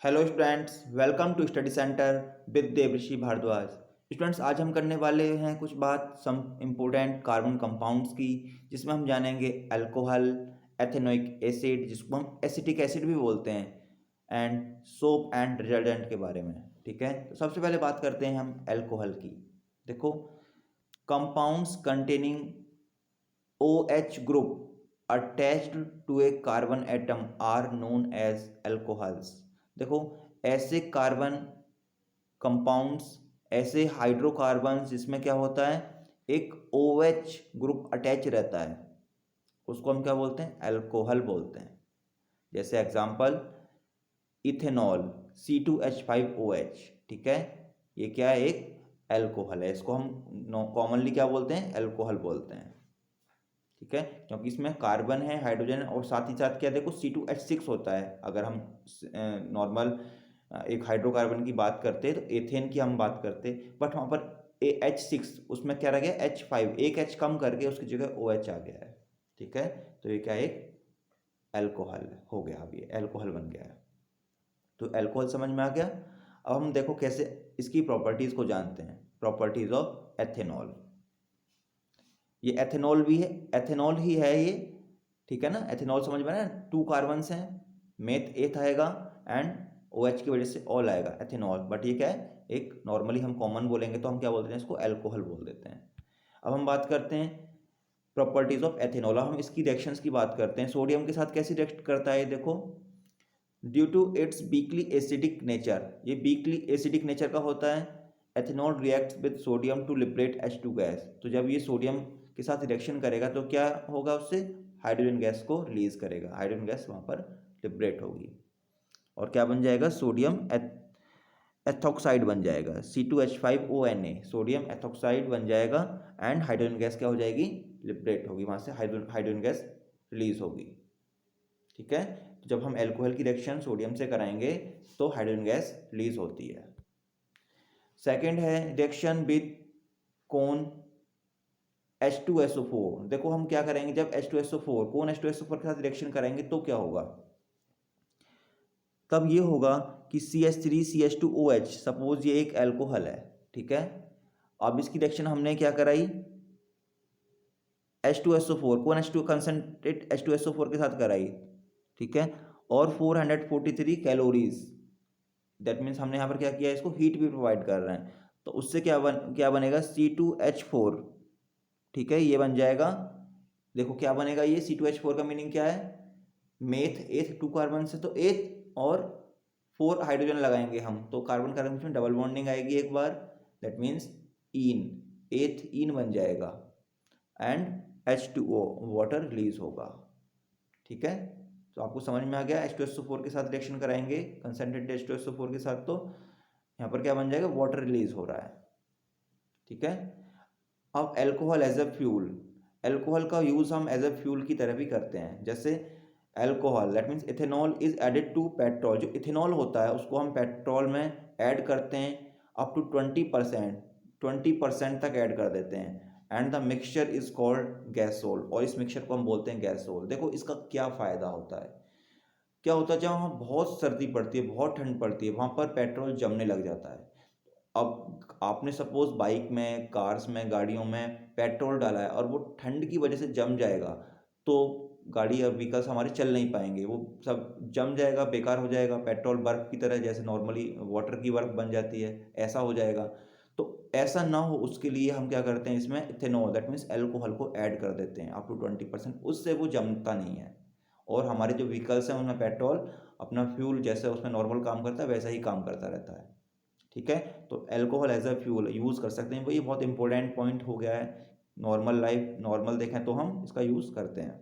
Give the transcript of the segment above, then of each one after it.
Hello students, welcome to study centre with Devrishi Bhardwaj. Students, आज हम करने वाले हैं कुछ बात सम इम्पोर्टेंट कार्बन कंपाउंड्स की, जिसमें हम जानेंगे अल्कोहल, एथेनोइक एसिड जिसको हम एसिटिक एसिड भी बोलते हैं, एंड सोप एंड रिजल्टेंट के बारे में। ठीक है, तो सबसे पहले बात करते हैं हम अल्कोहल की। देखो, compounds containing OH group attached to a carbon atom are known as alcohols। देखो, ऐसे कार्बन कंपाउंड्स, ऐसे हाइड्रोकार्बन्स जिसमें क्या होता है, एक OH ग्रुप अटैच रहता है, उसको हम क्या बोलते हैं, अल्कोहल बोलते हैं। जैसे एग्जांपल, इथेनॉल C2H5OH। ठीक है, ये क्या है, एक अल्कोहल है, इसको हम कॉमनली क्या बोलते हैं, अल्कोहल बोलते हैं। ठीक है, क्योंकि इसमें कार्बन है, हाइड्रोजन, और साथ ही साथ क्या, देखो C2H6 होता है। अगर हम नॉर्मल एक हाइड्रोकार्बन की बात करते हैं तो एथेन की हम बात करते, बट वहाँ पर H6, उसमें क्या रह गया, H5, एक H कम करके उसकी जगह OH आ गया है। ठीक है, तो ये क्या, एक अल्कोहल हो गया, अब ये अल्कोहल बन गया है। तो अल्कोहल समझ में आ गया। अब हम देखो कैसे इसकी प्रॉपर्टीज को जानते हैं। Properties of ethanol. ये एथेनॉल भी है, एथेनॉल ही है ये। ठीक है ना, एथेनॉल समझ में आया, 2 कार्बन्स हैं, मेथ एथ आएगा एंड OH की वजह से ऑल आएगा, एथेनॉल। बट ये क्या है, एक नॉर्मली हम कॉमन बोलेंगे तो हम क्या बोलते हैं, इसको अल्कोहल बोल देते हैं। अब हम बात करते हैं प्रॉपर्टीज ऑफ एथेनॉल। हम इसकी रिएक्शंस की बात करते हैं। सोडियम के साथ कैसे रिएक्ट करता है, देखो, due to its weakly acidic nature, ये वीकली एसिडिक नेचर का होता है। Ethanol reacts with sodium to liberate H2 gas. तो जब ये सोडियम के साथ रिएक्शन करेगा तो क्या होगा, उससे हाइड्रोजन गैस को रिलीज करेगा, हाइड्रोजन गैस वहाँ पर लिबरेट होगी और क्या बन जाएगा, सोडियम एथॉक्साइड बन जाएगा, C2H5ONA, सोडियम एथॉक्साइड बन जाएगा एंड हाइड्रोजन गैस क्या हो जाएगी, लिबरेट होगी, वहाँ से हाइड्रोजन गैस रिलीज होगी। ठीक है, तो जब हम अल्कोहल की रिएक्शन सोडियम से कराएंगे तो हाइड्रोजन गैस रिलीज होती है। सेकेंड है रिएक्शन विद कौन, H2SO4। देखो, हम क्या करेंगे, जब H2SO4, कौन H2SO4 के साथ रिएक्शन करेंगे तो क्या होगा, तब ये होगा कि CH3CH2OH, सपोज ये एक अल्कोहल है। ठीक है, अब इसकी रिएक्शन हमने क्या कराई, H2SO4, कौन H2 कंसनट्रेट H2SO4 के साथ कराई। ठीक है, और 443 कैलोरीज, दैट मीन्स हमने यहाँ पर क्या किया, इसको हीट भी प्रोवाइड कर रहे हैं, तो उससे क्या बनेगा, C2H4। ठीक है, ये बन जाएगा। देखो क्या बनेगा, ये C2H4 का मीनिंग क्या है, मेथ एथ, 2 कार्बन से तो एथ और 4 हाइड्रोजन लगाएंगे हम, तो कार्बन कार्बन में डबल बॉन्डिंग आएगी एक बार, दैट मीन्स इन, एथ इन बन जाएगा एंड H2O वाटर रिलीज होगा। ठीक है, तो आपको समझ में आ गया, H2SO4 के साथ रिएक्शन कराएंगे कंसनट्रेटेड H2SO4 के साथ, तो यहाँ पर क्या बन जाएगा, वाटर रिलीज हो रहा है। ठीक है, अब alcohol as a fuel, alcohol का यूज हम एज अ फ्यूल की तरह भी करते हैं। जैसे alcohol, that means ethanol is added to petrol, जो इथेनॉल होता है उसको हम पेट्रोल में ऐड करते हैं, अप टू 20% तक ऐड कर देते हैं, and the mixture is called gasohol, और इस मिक्सचर को हम बोलते हैं गैसोल। देखो इसका क्या फ़ायदा होता है, क्या होता है, जब वहाँ बहुत सर्दी पड़ती है, बहुत ठंड पड़ती है, वहाँ पर पेट्रोल जमने लग जाता है। अब आपने सपोज बाइक में, कार्स में, गाड़ियों में पेट्रोल डाला है और वो ठंड की वजह से जम जाएगा, तो गाड़ी और व्हीकल्स हमारे चल नहीं पाएंगे, वो सब जम जाएगा, बेकार हो जाएगा, पेट्रोल बर्फ़ की तरह, जैसे नॉर्मली वाटर की बर्फ़ बन जाती है, ऐसा हो जाएगा। तो ऐसा ना हो उसके लिए हम क्या करते हैं, इसमें इथेनॉल, दैट मीन्स अल्कोहल को ऐड कर देते हैं अप टू 20%, उससे वो जमता नहीं है। और हमारे जो व्हीकल्स हैं उनमें पेट्रोल अपना फ्यूल जैसे उसमें नॉर्मल काम करता है वैसा ही काम करता रहता है। ठीक है, तो alcohol as a fuel use कर सकते हैं, वो ये बहुत इंपॉर्टेंट पॉइंट हो गया है। नॉर्मल लाइफ, नॉर्मल देखें तो हम इसका यूज़ करते हैं,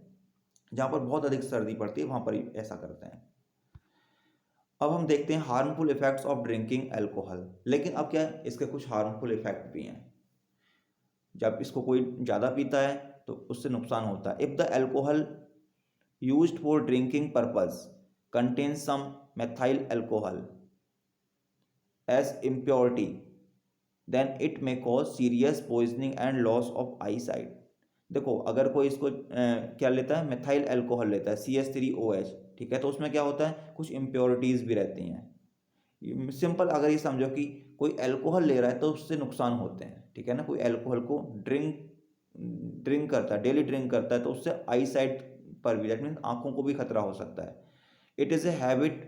जहाँ पर बहुत अधिक सर्दी पड़ती है वहाँ पर ऐसा करते हैं। अब हम देखते हैं harmful effects of drinking alcohol. लेकिन अब क्या है, इसके कुछ हार्मफुल इफेक्ट भी हैं। जब इसको कोई ज़्यादा पीता है तो उससे नुकसान होता है। If the alcohol used for drinking purpose contains some methyl alcohol as impurity, then it may cause serious poisoning and loss of eyesight। देखो, अगर कोई इसको क्या लेता है, मेथाइल अल्कोहल लेता है, CH3OH। ठीक है, तो उसमें क्या होता है, कुछ इम्प्योरिटीज़ भी रहती हैं। सिंपल अगर ये समझो कि कोई अल्कोहल ले रहा है तो उससे नुकसान होते हैं, ठीक है ना। कोई अल्कोहल को ड्रिंक करता है, डेली ड्रिंक करता है, तो उससे आई साइट पर भी, दैट मीन्स आंखों को भी खतरा हो सकता है। It is a habit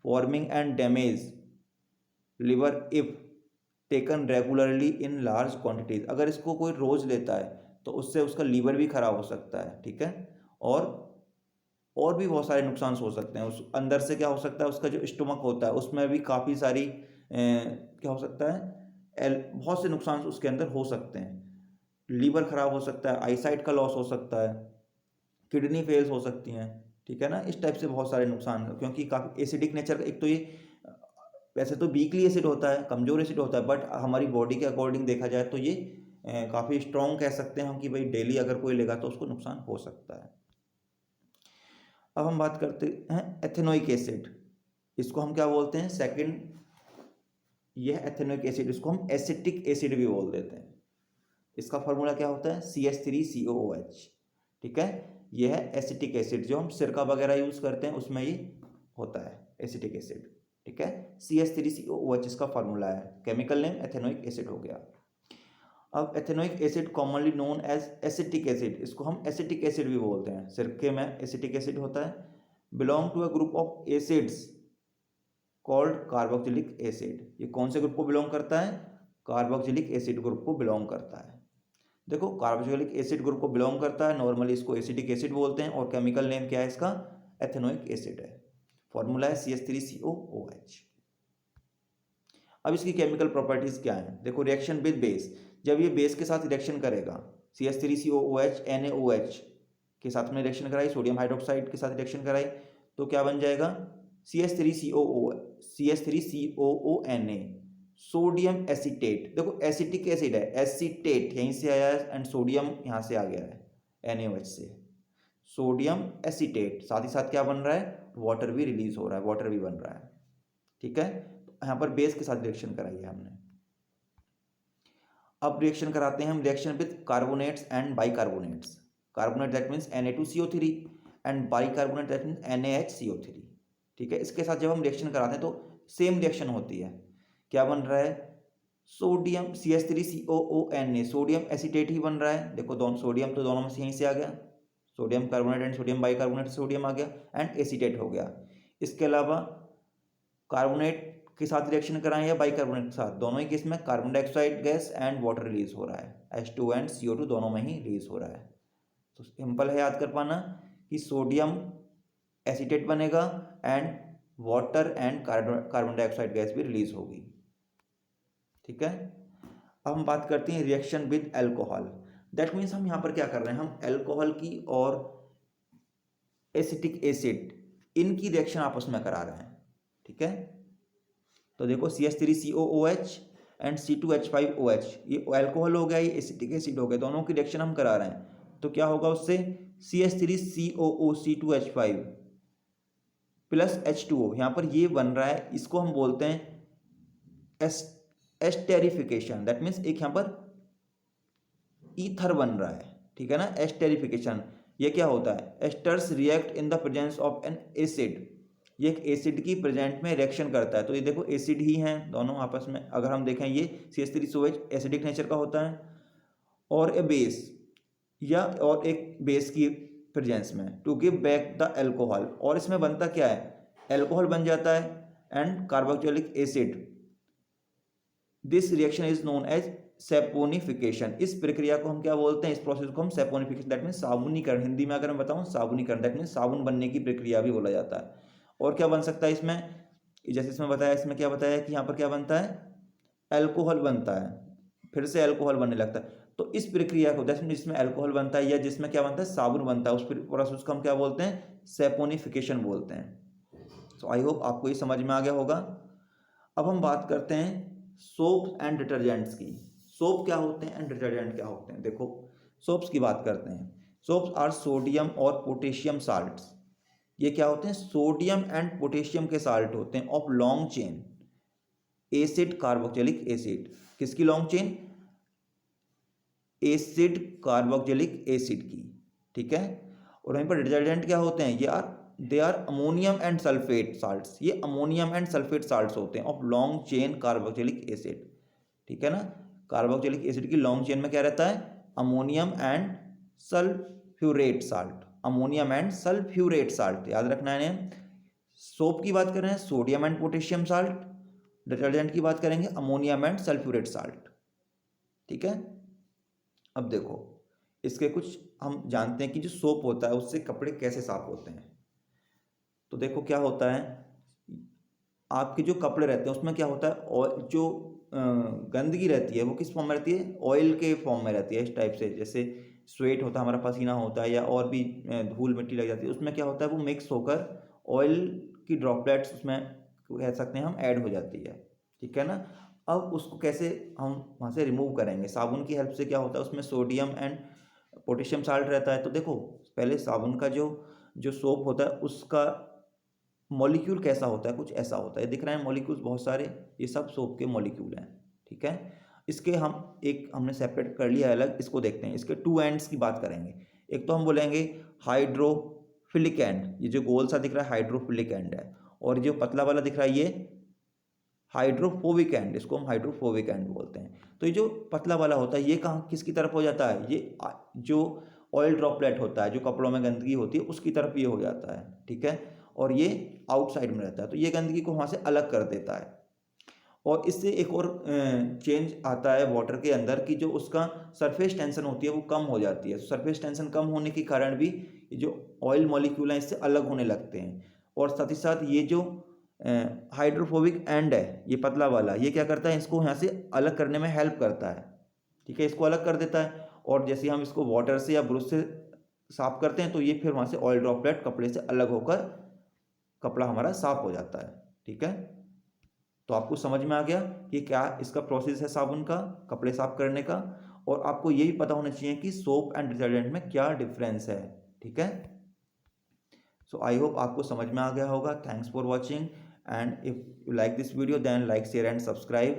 forming and damage liver if taken regularly in large quantities. अगर इसको कोई रोज लेता है तो उससे उसका लीवर भी खराब हो सकता है, ठीक है। और भी बहुत सारे नुकसान हो सकते हैं। उस अंदर से क्या हो सकता है, उसका जो स्टोमक होता है उसमें भी काफ़ी सारी क्या हो सकता है, बहुत से नुकसान उसके अंदर हो सकते हैं। लीवर खराब हो सकता है, आईसाइट का लॉस हो सकता है, किडनी फेल्स हो सकती हैं, ठीक है ना। इस टाइप से बहुत सारे नुकसान, क्योंकि काफ़ी एसिडिक नेचर का, एक तो ये वैसे तो वीकली एसिड होता है, कमजोर एसिड होता है, बट हमारी बॉडी के अकॉर्डिंग देखा जाए तो ये काफ़ी स्ट्रॉन्ग कह सकते हैं हम कि भाई डेली अगर कोई लेगा तो उसको नुकसान हो सकता है। अब हम बात करते हैं एथेनोइक एसिड। इसको हम क्या बोलते हैं, सेकंड, यह एथेनोइक एसिड, इसको हम एसिटिक एसिड भी बोल देते हैं। इसका फॉर्मूला क्या होता है, CH3COOH, ठीक है। यह है एसिटिक एसिड, जो हम सिरका वगैरह यूज करते हैं उसमें ये होता है एसिटिक एसिड, ठीक है। CH3COOH इसका फॉर्मूला है, केमिकल नेम एथेनोइक एसिड हो गया। अब ethanoic acid commonly known as acetic acid, इसको हम एसिटिक एसिड भी बोलते हैं, सिरके में एसिटिक एसिड होता है। Belong to a group of acids called carboxylic acid. ये कौन से ग्रुप को बिलोंग करता है, कार्बोक्सिलिक एसिड ग्रुप को बिलोंग करता है। देखो कार्बोक्सिलिक एसिड ग्रुप को बिलोंग करता है, नॉर्मली इसको एसिटिक एसिड बोलते हैं, और केमिकल नेम क्या है इसका, एथेनोइक एसिड है। फॉर्मूला है CH3COOH। अब इसकी केमिकल प्रॉपर्टीज क्या हैं, देखो रिएक्शन विद बेस, जब ये बेस के साथ रिएक्शन करेगा, CH3COOH NaOH के साथ में रिएक्शन कराई, सोडियम हाइड्रोक्साइड के साथ रिएक्शन कराई, तो क्या बन जाएगा, CH3COONA, सोडियम एसीटेट। देखो एसिटिक एसिड है, एसीटेट यहीं से आया है, एंड सोडियम यहाँ से आ गया है NaOH से, सोडियम एसीटेट। साथ ही साथ क्या बन रहा है, वाटर भी रिलीज हो रहा है, वाटर भी बन रहा है, ठीक है। यहाँ पर बेस के साथ रिएक्शन कराई है हमने। अब रिएक्शन कराते हैं हम, reaction with carbonates and bicarbonates. Carbonate that means Na2CO3 and bicarbonate that means NaHCO3, ठीक है। इसके साथ जब हम रिएक्शन कराते हैं तो सेम रिएक्शन होती है, क्या बन रहा है, सोडियम CH3COONA, सोडियम एसीटेट ही बन रहा है। देखो दोनों सोडियम तो दोनों में से यहीं से आ गया, sodium carbonate and sodium bicarbonate, sodium आ गया एंड एसीटेट हो गया। इसके अलावा कार्बोनेट के साथ रिएक्शन कराएं या बाइकार्बोनेट के साथ, दोनों ही केस में carbon dioxide gas and water release हो रहा है, H2 एंड CO2 दोनों में ही रिलीज हो रहा है। तो सिंपल है याद कर पाना कि सोडियम एसीटेट बनेगा and water and carbon dioxide gas भी रिलीज होगी, ठीक है। अब हम बात करते हैं reaction with alcohol. That means हम यहाँ पर क्या कर रहे हैं, हम अल्कोहल की और एसिटिक एसिड इनकी रिएक्शन आपस में करा रहे हैं, ठीक है। तो देखो CH3COOH एंड C2H5OH, ये अल्कोहल हो गया, ये एसिटिक एसिड हो गया, दोनों की रिएक्शन हम करा रहे हैं। तो क्या होगा उससे, CH3COOC2H5 प्लस H2O, यहाँ पर ये बन रहा है, इसको हम बोलते हैं एस्टेरिफिकेशन। दैट मीन्स एक यहाँ पर ईथर बन रहा है, ठीक है ना, एस्टेरिफिकेशन। ये क्या होता है, asters react in the presence of N acid, ये एक एसिड की प्रेजेंट में रिएक्शन करता है। तो ये देखो एसिड ही हैं दोनों आपस में, अगर हम देखें ये CH3COOH एसिडिक नेचर का होता है, और ए बेस या और एक बेस की प्रेजेंस में, to give back the alcohol, और इसमें बनता क्या है, एल्कोहल बन जाता है and carboxylic acid. This reaction is known as saponification. इस प्रक्रिया को हम क्या बोलते हैं, इस प्रोसेस को हम सेपोनिफिकेशन, दैट मीन्स साबुनीकरण, हिंदी में अगर मैं बताऊं साबुनीकरण, दैट मीन्स साबुन बनने की प्रक्रिया भी बोला जाता है। और क्या बन सकता है इसमें, जैसे इसमें बताया, इसमें क्या बताया कि यहाँ पर क्या बनता है, अल्कोहल बनता है, फिर से अल्कोहल बनने लगता है। तो इस प्रक्रिया को, दैट मीन्स जिसमें अल्कोहल बनता है या जिसमें क्या बनता है, साबुन बनता है, उस प्रोसेस को हम क्या बोलते हैं, सेपोनिफिकेशन बोलते हैं। सो आई होप आपको ये समझ में आ गया होगा। अब हम बात करते हैं सोप एंड डिटर्जेंट्स की। सोप क्या होते हैं एंड डिटर्जेंट क्या होते हैं, देखो सोप्स की बात करते हैं। सोप्स आर सोडियम और पोटेशियम साल्ट्स। ये क्या होते हैं, सोडियम एंड पोटेशियम के साल्ट होते हैं of long chain acid carboxylic acid. किसकी long chain, acid carboxylic acid की, ठीक है। और वहीं पर डिटर्जेंट क्या होते हैं, ये are they are ammonium and sulphate salts, ये अमोनियम एंड सल्फेट साल्ट्स होते हैं of long chain carboxylic acid, ठीक है ना। कार्बोक्सिलिक एसिड की लॉन्ग चेन में क्या रहता है, ammonium and sulphurate salt, ammonium and sulphurate salt याद रखना है। सोप की बात कर रहे हैं sodium and potassium salt, detergent की बात करेंगे अमोनियम एंड सल्फ्यूरेट साल्ट, ठीक है। अब देखो इसके कुछ हम जानते हैं कि जो सोप होता है उससे कपड़े कैसे साफ होते हैं। तो देखो क्या होता है, आपके जो कपड़े रहते हैं उसमें क्या होता है, और जो गंदगी रहती है वो किस फॉर्म में रहती है, ऑयल के फॉर्म में रहती है, इस टाइप से, जैसे स्वेट होता है हमारा, पसीना होता है, या और भी धूल मिट्टी लग जाती है, उसमें क्या होता है वो मिक्स होकर ऑयल की ड्रॉपलेट्स उसमें कह सकते हैं हम ऐड हो जाती है, ठीक है ना। अब उसको कैसे हम वहाँ से रिमूव करेंगे, साबुन की हेल्प से क्या होता है, उसमें सोडियम एंड पोटेशियम साल्ट रहता है। तो देखो पहले साबुन का जो जो सोप होता है उसका मॉलिक्यूल कैसा होता है, कुछ ऐसा होता है, दिख रहे हैं मॉलिक्यूल्स बहुत सारे, ये सब सोप के मॉलिक्यूल हैं, ठीक है। इसके हम एक हमने सेपरेट कर लिया अलग, इसको देखते हैं, इसके टू एंड्स की बात करेंगे। एक तो हम बोलेंगे हाइड्रोफिलिक एंड, ये जो गोल सा दिख रहा है हाइड्रोफिलिक एंड है, और जो पतला वाला दिख रहा है ये हाइड्रोफोबिक एंड, इसको हम हाइड्रोफोबिक एंड बोलते हैं। तो ये जो पतला वाला होता है ये कहाँ किसकी तरफ हो जाता है, ये जो ऑयल ड्रॉपलेट होता है, जो कपड़ों में गंदगी होती है उसकी तरफ ये हो जाता है, ठीक है, और ये आउटसाइड में रहता है, तो ये गंदगी को वहाँ से अलग कर देता है। और इससे एक और चेंज आता है वाटर के अंदर कि जो उसका सरफेस टेंशन होती है वो कम हो जाती है। सरफेस टेंशन कम होने के कारण भी ये जो ऑयल मॉलिक्यूल हैं इससे अलग होने लगते हैं। और साथ ही साथ ये जो हाइड्रोफोबिक एंड है ये पतला वाला, ये क्या करता है, इसको यहाँ से अलग करने में हेल्प करता है, ठीक है, इसको अलग कर देता है। और जैसे हम इसको वाटर से या ब्रश से साफ करते हैं तो ये फिर वहाँ से ऑयल ड्रॉपलेट कपड़े से अलग होकर कपड़ा हमारा साफ हो जाता है, ठीक है। तो आपको समझ में आ गया कि क्या इसका प्रोसेस है साबुन का कपड़े साफ करने का, और आपको ये भी पता होना चाहिए कि सोप एंड डिटर्जेंट में क्या डिफरेंस है, ठीक है। सो आई होप आपको समझ में आ गया होगा। Thanks for watching, and if you like this video then like share and subscribe.